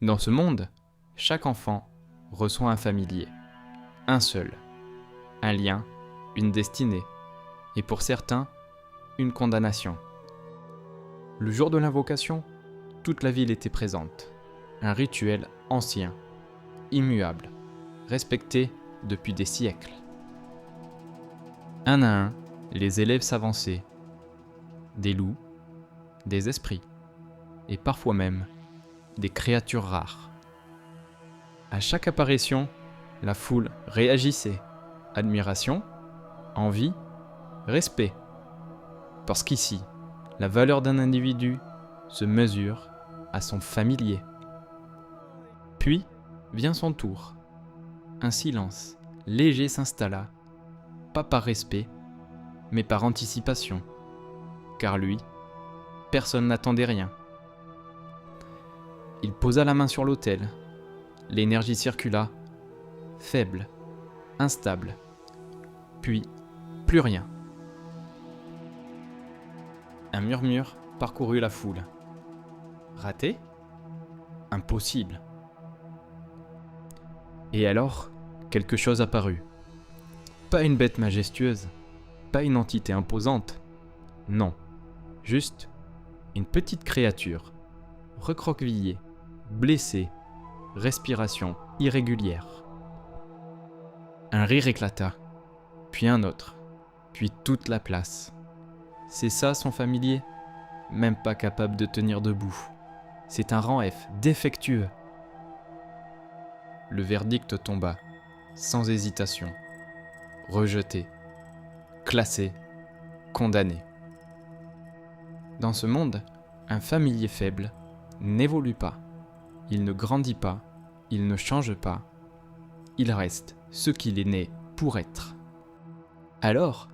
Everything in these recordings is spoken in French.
Dans ce monde, chaque enfant reçoit un familier, un seul, un lien, une destinée, et pour certains, une condamnation. Le jour de l'invocation, toute la ville était présente, un rituel ancien, immuable, respecté depuis des siècles. Un à un, les élèves s'avançaient, des loups, des esprits, et parfois même des créatures rares. À chaque apparition, la foule réagissait, admiration, envie, respect. Parce qu'ici, la valeur d'un individu se mesure à son familier. Puis vient son tour. Un silence léger s'installa, pas par respect, mais par anticipation. Car lui, personne n'attendait rien. Il posa la main sur l'autel. L'énergie circula, faible, instable. Puis, plus rien. Un murmure parcourut la foule. Raté ? Impossible. Et alors, quelque chose apparut. Pas une bête majestueuse, pas une entité imposante. Non, juste une petite créature, recroquevillée, blessée, respiration irrégulière. Un rire éclata, puis un autre, puis toute la place. C'est ça son familier ? Même pas capable de tenir debout. C'est un rang F, défectueux. Le verdict tomba, sans hésitation. Rejeté, classé, condamné. Dans ce monde, un familier faible n'évolue pas. Il ne grandit pas, il ne change pas. Il reste ce qu'il est né pour être. Alors,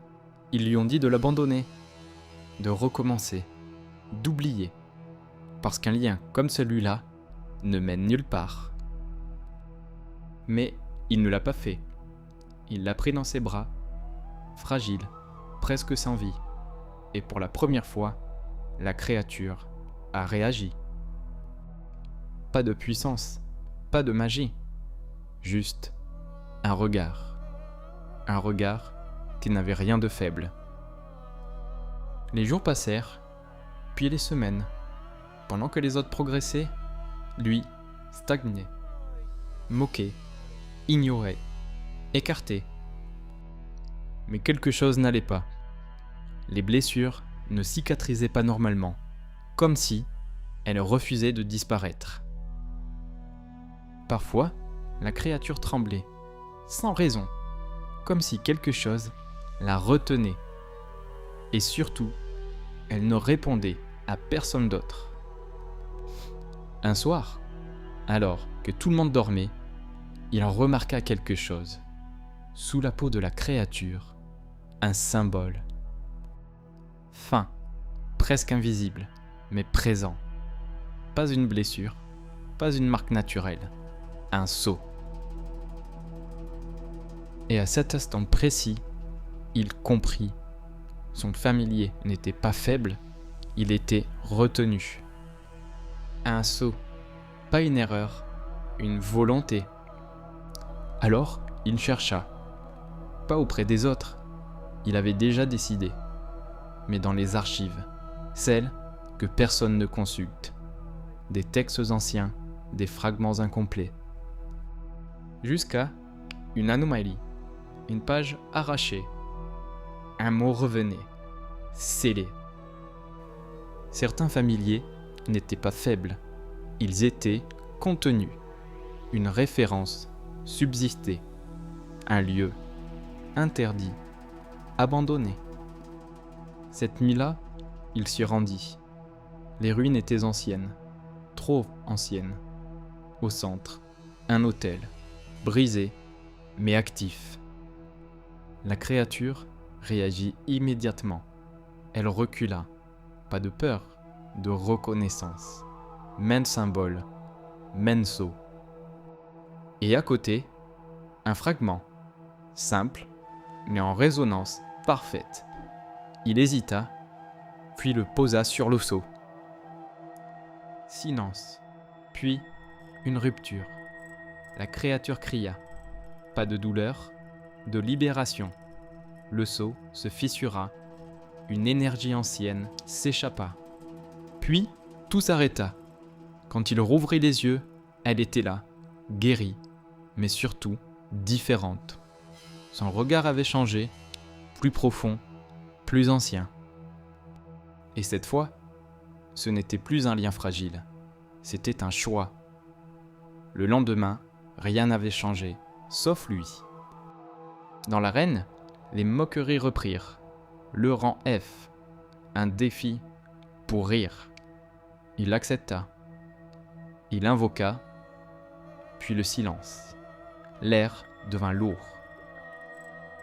ils lui ont dit de l'abandonner, de recommencer, d'oublier. Parce qu'un lien comme celui-là ne mène nulle part. Mais il ne l'a pas fait. Il l'a pris dans ses bras, fragile, presque sans vie. Et pour la première fois, la créature a réagi. Pas de puissance, pas de magie, juste un regard. Un regard qui n'avait rien de faible. Les jours passèrent, puis les semaines. Pendant que les autres progressaient, lui stagnait, moqué, ignoré, écarté. Mais quelque chose n'allait pas. Les blessures ne cicatrisaient pas normalement, comme si elles refusaient de disparaître. Parfois, la créature tremblait, sans raison, comme si quelque chose la retenait. Et surtout, elle ne répondait à personne d'autre. Un soir, alors que tout le monde dormait, il remarqua quelque chose. Sous la peau de la créature, un symbole. Fin, presque invisible, mais présent. Pas une blessure, pas une marque naturelle, un sceau. Et à cet instant précis, il comprit. Son familier n'était pas faible, il était retenu. Un sceau, pas une erreur, une volonté. Alors, il chercha. Pas auprès des autres, il avait déjà décidé, mais dans les archives, celles que personne ne consulte. Des textes anciens, des fragments incomplets. Jusqu'à une anomalie, une page arrachée. Un mot revenait, scellé. Certains familiers n'étaient pas faibles, ils étaient contenus. Une référence subsistait, un lieu interdit, abandonné. Cette nuit-là, il s'y rendit. Les ruines étaient anciennes, trop anciennes. Au centre, un autel, brisé, mais actif. La créature réagit immédiatement. Elle recula, pas de peur, de reconnaissance. Même symbole, même sceau. Et à côté, un fragment, simple, mais en résonance parfaite. Il hésita, puis le posa sur le seau. Silence, puis Une rupture. La créature cria. Pas de douleur, de libération. Le seau se fissura. Une énergie ancienne s'échappa. Puis, tout s'arrêta. Quand il rouvrit les yeux, elle était là, guérie, mais surtout différente. Son regard avait changé, plus profond, plus ancien. Et cette fois, ce n'était plus un lien fragile, c'était un choix. Le lendemain, rien n'avait changé, sauf lui. Dans l'arène, les moqueries reprirent. Le rang F, un défi pour rire. Il accepta. Il invoqua, puis le silence. L'air devint lourd.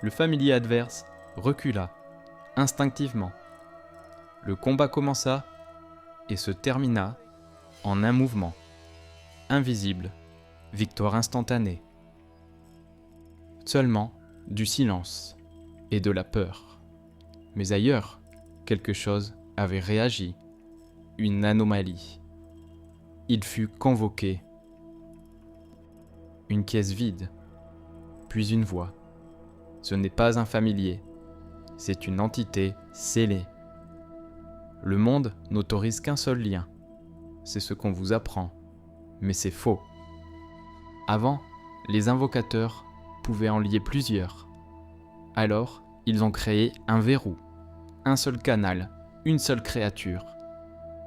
Le familier adverse recula, instinctivement. Le combat commença et se termina en un mouvement. Invisible, victoire instantanée. Seulement du silence et de la peur. Mais ailleurs, quelque chose avait réagi. Une anomalie. Il fut convoqué. Une caisse vide, puis une voix. Ce n'est pas un familier, c'est une entité scellée. Le monde n'autorise qu'un seul lien. C'est ce qu'on vous apprend, mais c'est faux. Avant, les invocateurs pouvaient en lier plusieurs. Alors, ils ont créé un verrou, un seul canal, une seule créature.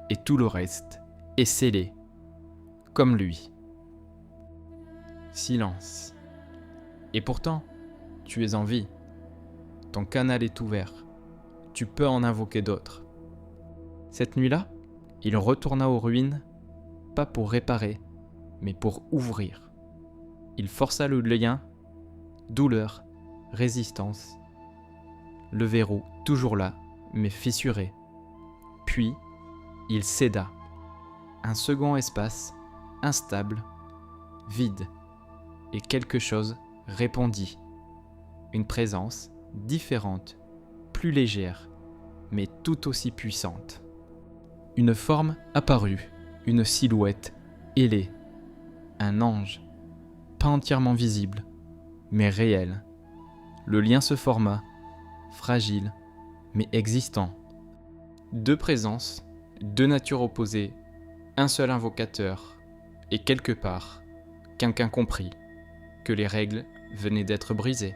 Et tout le reste est scellé, comme lui. Silence. Et pourtant, tu es en vie. Ton canal est ouvert. Tu peux en invoquer d'autres. Cette nuit-là, il retourna aux ruines, pas pour réparer, mais pour ouvrir. Il força le lien, douleur, résistance. Le verrou, toujours là, mais fissuré. Puis, il céda. Un second espace, instable, vide, et quelque chose répondit. Une présence différente, plus légère, mais tout aussi puissante. Une forme apparut, une silhouette ailée, un ange, pas entièrement visible, mais réel. Le lien se forma, fragile, mais existant. Deux présences, deux natures opposées, un seul invocateur, et quelque part, quelqu'un comprit que les règles venaient d'être brisées.